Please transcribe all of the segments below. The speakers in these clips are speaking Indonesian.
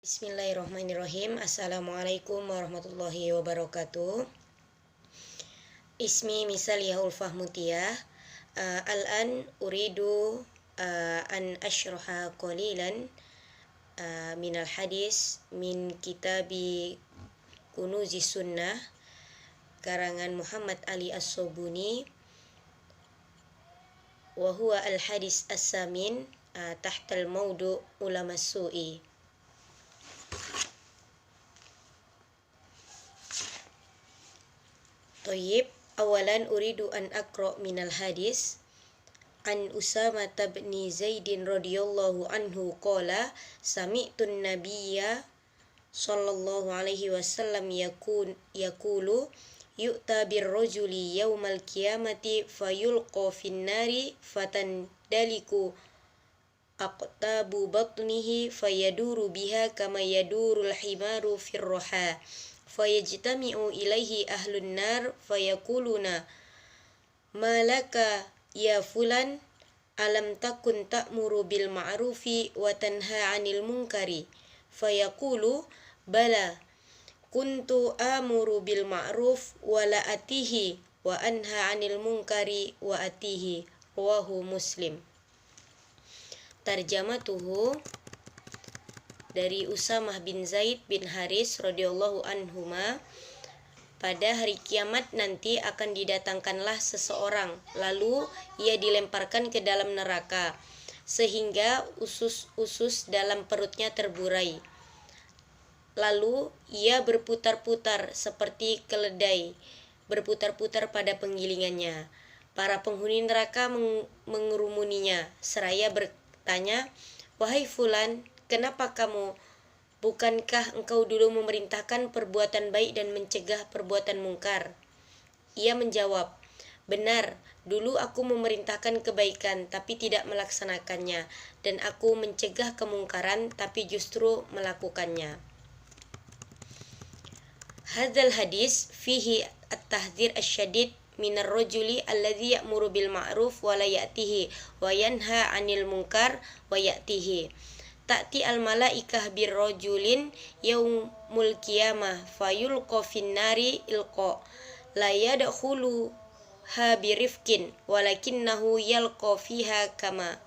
Bismillahirrahmanirrahim. Assalamualaikum warahmatullahi wabarakatuh. Ismi Misaliyahul Fahmutiyah. Al-an uridu an ashraha qalilan minal hadis min kitabi Kunuzi Sunnah karangan Muhammad Ali As-Sobuni wa huwa al-hadis as-samin tahtal maudu ulama su'i. Tayyib, awalan uridu an aqra minal hadis an Usama bin Zaidin radhiyallahu anhu qala sami'tun nabiyya sallallahu alaihi wasallam yaqulu yu'ta birrajuli yaumal qiyamati fayulqa fin nari fatandaliku aqtabu batnihi fayaduru biha kama yadurul himaru firroha fayajtami'u ilaihi ahlun nar fayakuluna malaka ya fulan alam takun ta'muru bil ma'rufi wa tanha 'anil munkari fayaqulu bala kuntu amuru bil ma'ruf wa la atihi wa anha 'anil munkari wa atihi. Rawahu Muslim. Tarjamatuhu dari Usamah bin Zaid bin Haris radhiyallahu anhuma, pada hari kiamat nanti akan didatangkanlah seseorang, lalu ia dilemparkan ke dalam neraka sehingga usus-usus dalam perutnya terburai. Lalu ia berputar-putar seperti keledai, berputar-putar pada penggilingannya. Para penghuni neraka mengerumuninya seraya bertanya, "Wahai fulan, kenapa kamu? Bukankah engkau dulu memerintahkan perbuatan baik dan mencegah perbuatan mungkar?" Ia menjawab, "Benar, dulu aku memerintahkan kebaikan tapi tidak melaksanakannya, dan aku mencegah kemungkaran tapi justru melakukannya." Hadzal hadis fihi at-tahdzir asy-syadid minar rajuli alladzi ya'muru bil ma'ruf wa la ya'tihi wa yanha 'anil munkar wa ya'tihi. Ta'ti al-malaikah birrajulin yaumul qiyamah fayulqa fin nari ilqa la yadkhulu ha birifqin walakinnahu yalqa fiha kama.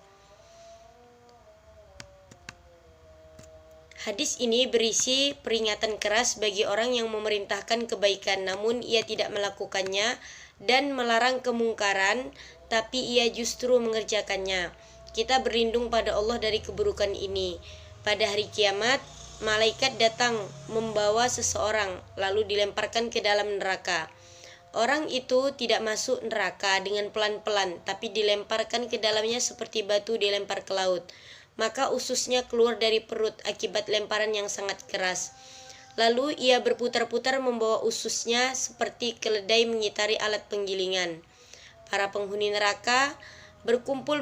Hadis ini berisi peringatan keras bagi orang yang memerintahkan kebaikan namun ia tidak melakukannya dan melarang kemungkaran tapi ia justru mengerjakannya. Kita berlindung pada Allah dari keburukan ini. Pada hari kiamat, malaikat datang membawa seseorang lalu dilemparkan ke dalam neraka. Orang itu tidak masuk neraka dengan pelan-pelan, tapi dilemparkan ke dalamnya seperti batu dilempar ke laut. Maka ususnya keluar dari perut akibat lemparan yang sangat keras. Lalu ia berputar-putar membawa ususnya seperti keledai mengitari alat penggilingan. Para penghuni neraka berkumpul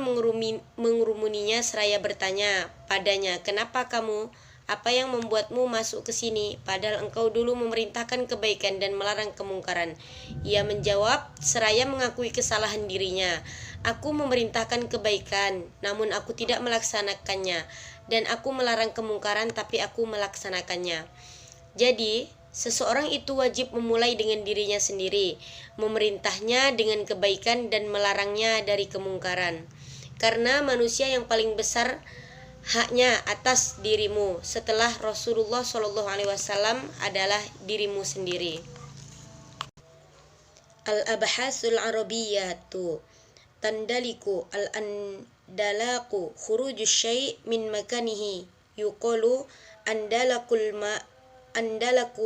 mengerumuninya seraya bertanya padanya, "Kenapa kamu? Apa yang membuatmu masuk ke sini? Padahal engkau dulu memerintahkan kebaikan dan melarang kemungkaran." Ia menjawab seraya mengakui kesalahan dirinya, "Aku memerintahkan kebaikan, namun aku tidak melaksanakannya, dan aku melarang kemungkaran tapi aku melaksanakannya." Jadi, seseorang itu wajib memulai dengan dirinya sendiri, memerintahnya dengan kebaikan dan melarangnya dari kemungkaran. Karena manusia yang paling besar haknya atas dirimu setelah Rasulullah SAW adalah dirimu sendiri. Al-abhasul arabiyyatu tandaliku al-andalaku khurujus syai' min makanihi yuqalu andalaku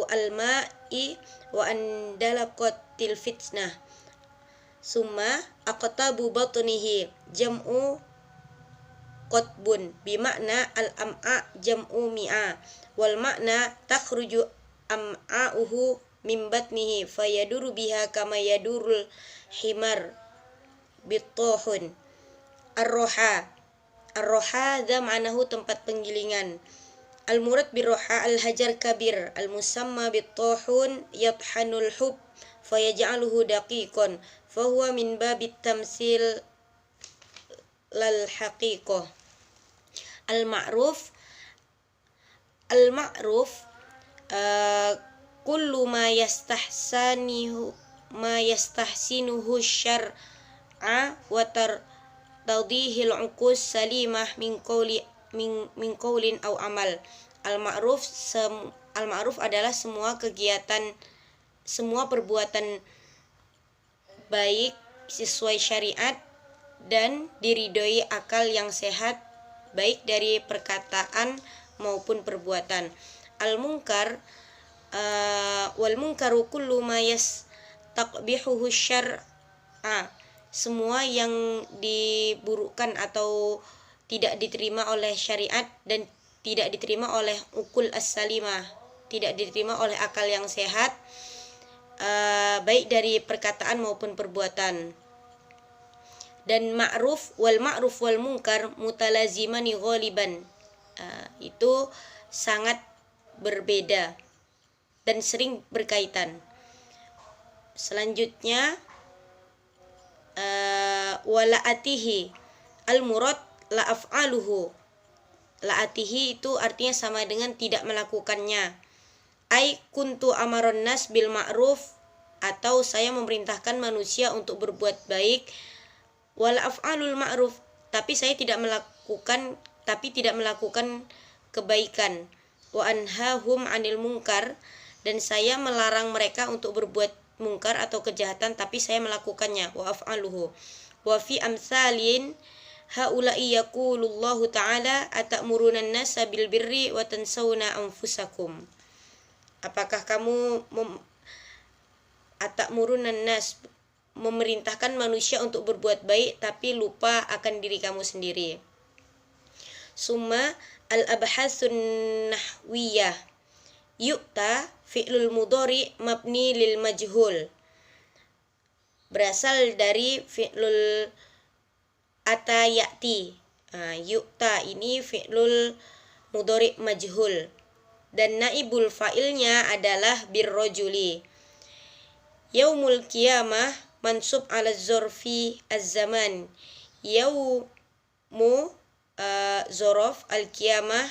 al-ma'i wa andalakotil fitnah summa aqtabu batnihi jam'u qatbun bimakna al-am'a jam'u mi'a wal makna takhruju am'a'uhu min batnihi fayaduru biha kama yadurul himar bitohun. Ar-roha ma'nahu tempat penggilingan. Al-murad birroha al-hajar kabir al-musamma bitohun yathanul hub fayaj'aluhu daqiqan fahuwa min babit tamsil lal haqiqah. Al-ma'ruf Al-ma'ruf kullu ma yastahsinuhu syar'a wa tadihil uqus salimah min qaulin aw amal. Al-ma'ruf adalah semua kegiatan, semua perbuatan baik sesuai syariat dan diridhoi akal yang sehat, baik dari perkataan maupun perbuatan. Al-munkar wal munkaru kullu ma yastaqbihuhu syar'a, semua yang diburukkan atau tidak diterima oleh syariat dan tidak diterima oleh ukul as-salimah, tidak diterima oleh akal yang sehat, baik dari perkataan maupun perbuatan. Dan ma'ruf wal munkar mutalazimani ghaliban, itu sangat berbeda dan sering berkaitan. Selanjutnya wala'atihi al-murad la af'aluhu. La'atihi itu artinya sama dengan tidak melakukannya. Ai kuntu amaron nas bil ma'ruf, atau saya memerintahkan manusia untuk berbuat baik. Wala af'alul ma'ruf, tapi tidak melakukan kebaikan. Wa anhahum 'anil munkar, dan saya melarang mereka untuk berbuat mungkar atau kejahatan, tapi saya melakukannya. Wa af'aluhu. Wa fi amsalin haula'i yaqulullahu ta'ala atamuruna an-nasa bil birri wa tansawna anfusakum. Apakah kamu atamuruna an-nas, memerintahkan manusia untuk berbuat baik tapi lupa akan diri kamu sendiri. Summa al-abhasun nahwiyah yu'ta fi'lul mudhari mabni lil majhul, berasal dari fi'lul ata ya'ti. Yu'ta ini fi'lul mudhari majhul dan naibul fa'ilnya adalah birrojuli. Yaumul qiyamah mansub ala zorfi az-zaman. Yaumu zorof, al-qiyamah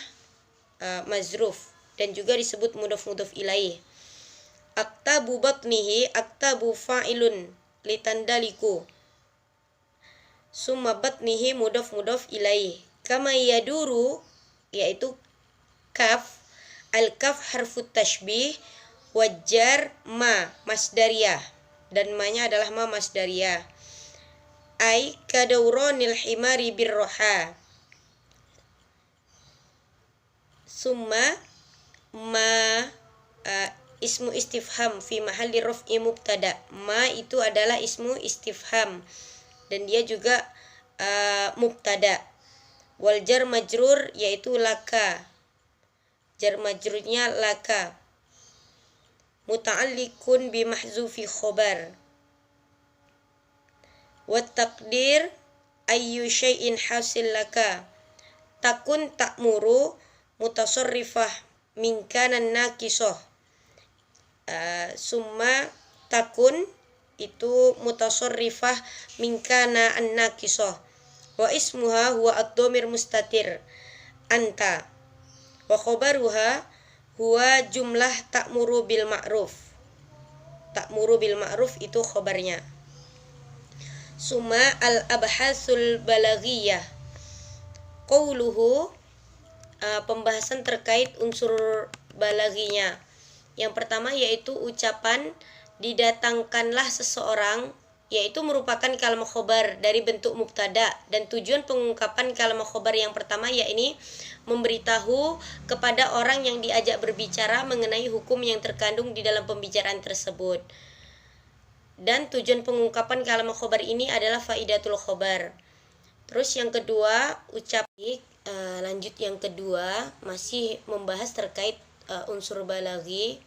mazruf, dan juga disebut mudhaf ilaih. Aktabu batnihi, aktabu fa'ilun litandaliku, summa batnihi mudhaf ilaih. Kama yaduru, yaitu kaf, al-kaf harfut tashbih, wajar ma masdariyah, dan ma-nya adalah ma masdariyah. Ai kadauronil himari birroha. Summa ma ismu istifham fi mahalli raf'i mubtada. Ma itu adalah ismu istifham dan dia juga mubtada. Wal jar majrur yaitu laka, jar majrurnya laka, muta'alliqun bi mahzufi khobar. Wat taqdir ayyu syai'in hasil laka. Takun ta'muru mutasarrifah min kana naqisoh. Summa takun itu mutasarrifah min kana an-naqisoh. Wa ismuha huwa ad-dhamir mustatir anta. Wa khabaruha huwa jumlah ta'muru bil ma'ruf. Ta'muru bil ma'ruf itu khabarnya. Summa al-abhasul balaghiyah. Qauluhu, pembahasan terkait unsur balaghinya. Yang pertama yaitu ucapan didatangkanlah seseorang, yaitu merupakan kalimat khobar dari bentuk mubtada, dan tujuan pengungkapan kalimat khobar yang pertama yakni memberitahu kepada orang yang diajak berbicara mengenai hukum yang terkandung di dalam pembicaraan tersebut. Dan tujuan pengungkapan kalimat khobar ini adalah faidatul khobar. Terus yang kedua, lanjut yang kedua masih membahas terkait unsur balaghi,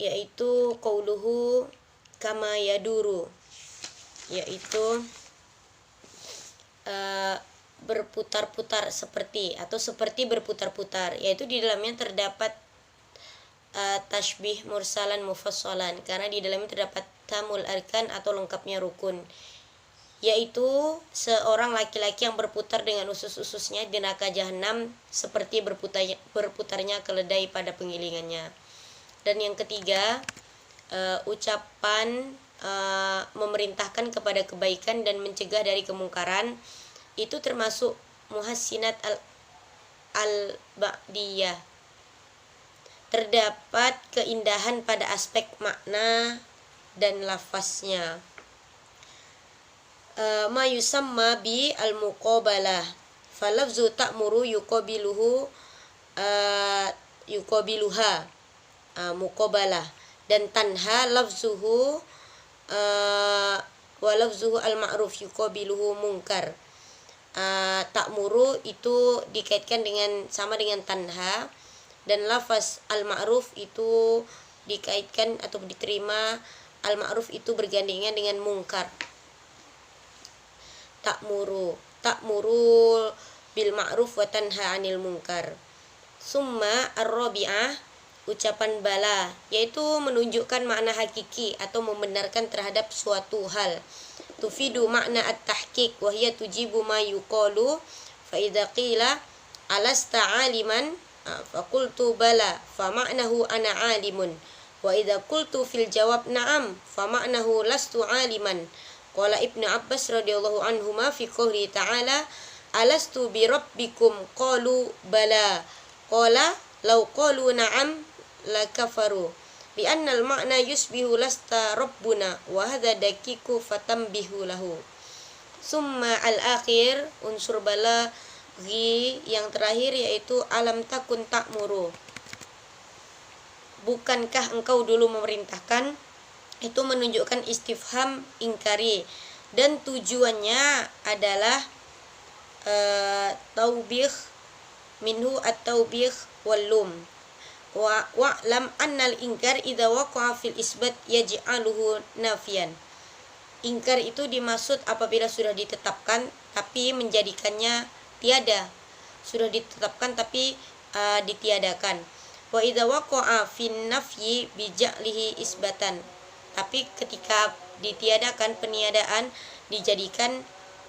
yaitu qauluhu kama yaduru, yaitu berputar-putar seperti, atau seperti berputar-putar, yaitu di dalamnya terdapat tashbih mursalan mufassalan, karena di dalamnya terdapat tamul arkan atau lengkapnya rukun. yaitu seorang laki-laki yang berputar dengan usus-ususnya di neraka jahanam seperti berputarnya keledai pada penggilingannya. Dan yang ketiga, ucapan memerintahkan kepada kebaikan dan mencegah dari kemungkaran itu termasuk muhassinat al-ba'diyah. Terdapat keindahan pada aspek makna dan lafaznya. Ma yusamma bi al-muqabalah, falafzu ta'muru yuqabiluha muqabalah, dan tanha lafzuhu wa lafzuhu al-ma'ruf yuqabiluhu munkar. Ta'muru itu dikaitkan sama dengan tanha, dan lafaz al-ma'ruf itu dikaitkan atau diterima al-ma'ruf itu bergandengan dengan munkar. Ta'muru bil ma'ruf wa tanha 'anil munkar. Summa ar-rabi'ah, ucapan bala, yaitu menunjukkan makna hakiki atau membenarkan terhadap suatu hal. Tufidu makna at-tahqiq wa hiya tujibu ma yuqalu, fa idza qila alasta 'aliman fa qultu bala fa ma'nahu ana 'alimun, wa idza qultu fil jawab na'am fa ma'nahu lastu 'aliman. Qala Ibnu Abbas radhiyallahu anhuma fi qouli ta'ala alastu bi rabbikum qalu bala qala law qalu na'am lakafaru li'anna al-ma'na yusbihu lasta rabbuna wa hadha dakiku fatambihu lahu. Summa al-akhir, unsur bala yang terakhir, yaitu alam takun ta'muru, bukankah engkau dulu memerintahkan. Itu menunjukkan istifham ingkari, dan tujuannya adalah taubih minhu at-taubih wal-lum. Wa'lam annal ingkar idza waqa'a fil isbat yaj'aluhu nafian. Ingkar itu dimaksud apabila sudah ditetapkan tapi menjadikannya tiada. Sudah ditetapkan tapi ditiadakan. Wa idza waqa'a fin nafyi bija'lihi isbatan. Tapi ketika ditiadakan, peniadaan dijadikan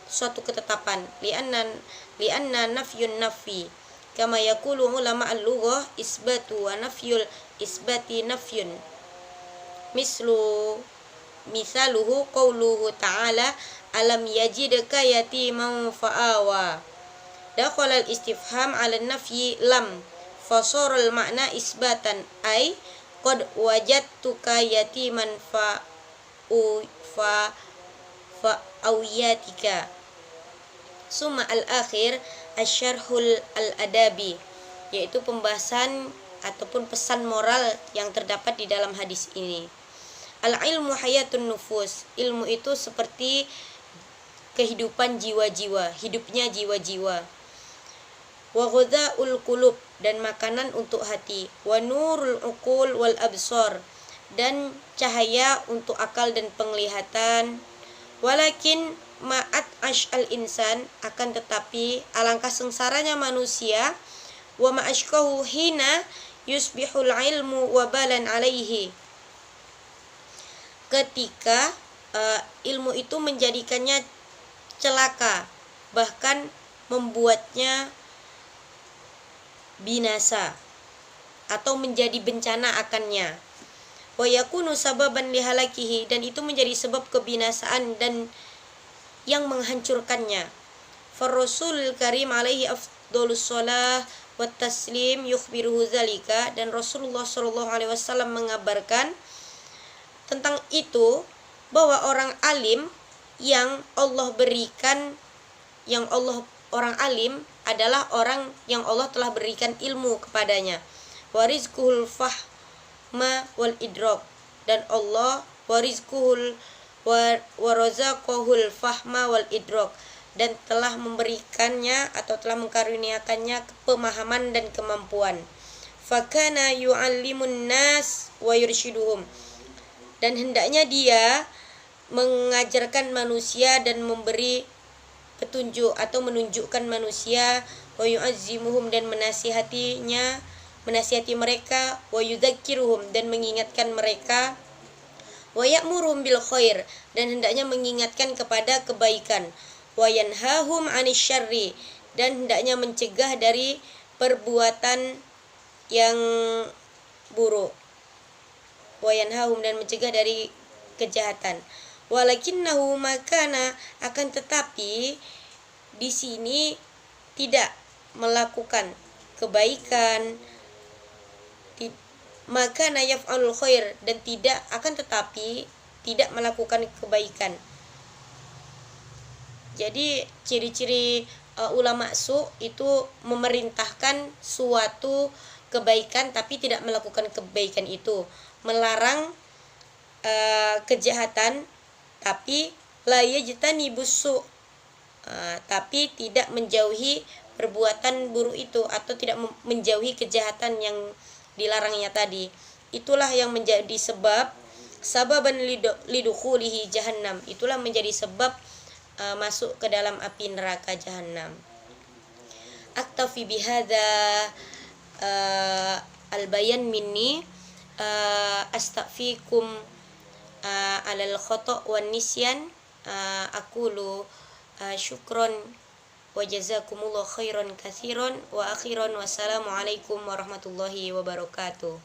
suatu ketetapan. Li'anna nafyun nafi, kama yaqulu ulama al-lughah isbatu wa nafyul isbati nafyun. Misaluhu qauluhu ta'ala alam yajidka yatiman fa'awa. Dakhala al-istifham 'ala an-nafyi lam fasara al-ma'na isbatan ay qad wajadtuka yatiman awiyatika. Summa al-akhir asyarhul al-adabi, yaitu pembahasan ataupun pesan moral yang terdapat di dalam hadis ini. Al-ilmu hayatun nufus, ilmu itu seperti kehidupan jiwa-jiwa, hidupnya jiwa-jiwa. Wa ghadha'ul qulub, dan makanan untuk hati. Wa nurul uqul wal absar, dan cahaya untuk akal dan penglihatan. Walakin ma'at ash'al insan, akan tetapi alangkah sengsaranya manusia. Wa ma'ashkahu hina yusbihul ilmu wabalan alaihi, ketika ilmu itu menjadikannya celaka, bahkan membuatnya binasa atau menjadi bencana akannya. Wa yakunu sababan lihalakihi, dan itu menjadi sebab kebinasaan dan yang menghancurkannya. Rasul Karim alaihi afdhalus shalah wa taslim yukhbiruhu zalika, dan Rasulullah sallallahu alaihi wasallam mengabarkan tentang itu, bahwa orang alim yang Allah berikan, orang alim adalah orang yang Allah telah berikan ilmu kepadanya. Warizkuhul fahma wal idrak, dan Allah warizkuhul warazaqahul fahma wal idrak, dan telah memberikannya atau telah mengkaruniakannya pemahaman dan kemampuan. Fakana yu'allimun nas wa yurshiduhum, dan hendaknya dia mengajarkan manusia dan memberi petunjuk atau menunjukkan manusia. Wa yu'azzimuhum, dan menasihati mereka. Wa yudzakiruhum, dan mengingatkan mereka. wa ya'muruhum bil khair, dan hendaknya mengingatkan kepada kebaikan, wa yanhahum 'anil syarri, dan hendaknya mencegah dari perbuatan yang buruk, wa yanhahum, dan mencegah dari kejahatan. Walakinnahu makana, akan tetapi di sini tidak melakukan kebaikan, maka yaf'alul khair, dan tidak, akan tetapi tidak melakukan kebaikan. Jadi ciri-ciri ulama su itu memerintahkan suatu kebaikan tapi tidak melakukan kebaikan itu, melarang kejahatan tapi la yajtanibus su, tapi tidak menjauhi perbuatan buruk itu, atau tidak menjauhi kejahatan yang dilarangnya tadi. Itulah yang menjadi sebab sababan lidukhulihi jahannam, itulah menjadi sebab masuk ke dalam api neraka jahannam. Aktafi bihadza al-bayan minni, astaghfikum alal khata' wan nisyan, aqulu syukron wa jazakumullahu khairan katsiran wa akhiran wassalamu alaikum warahmatullahi wabarakatuh.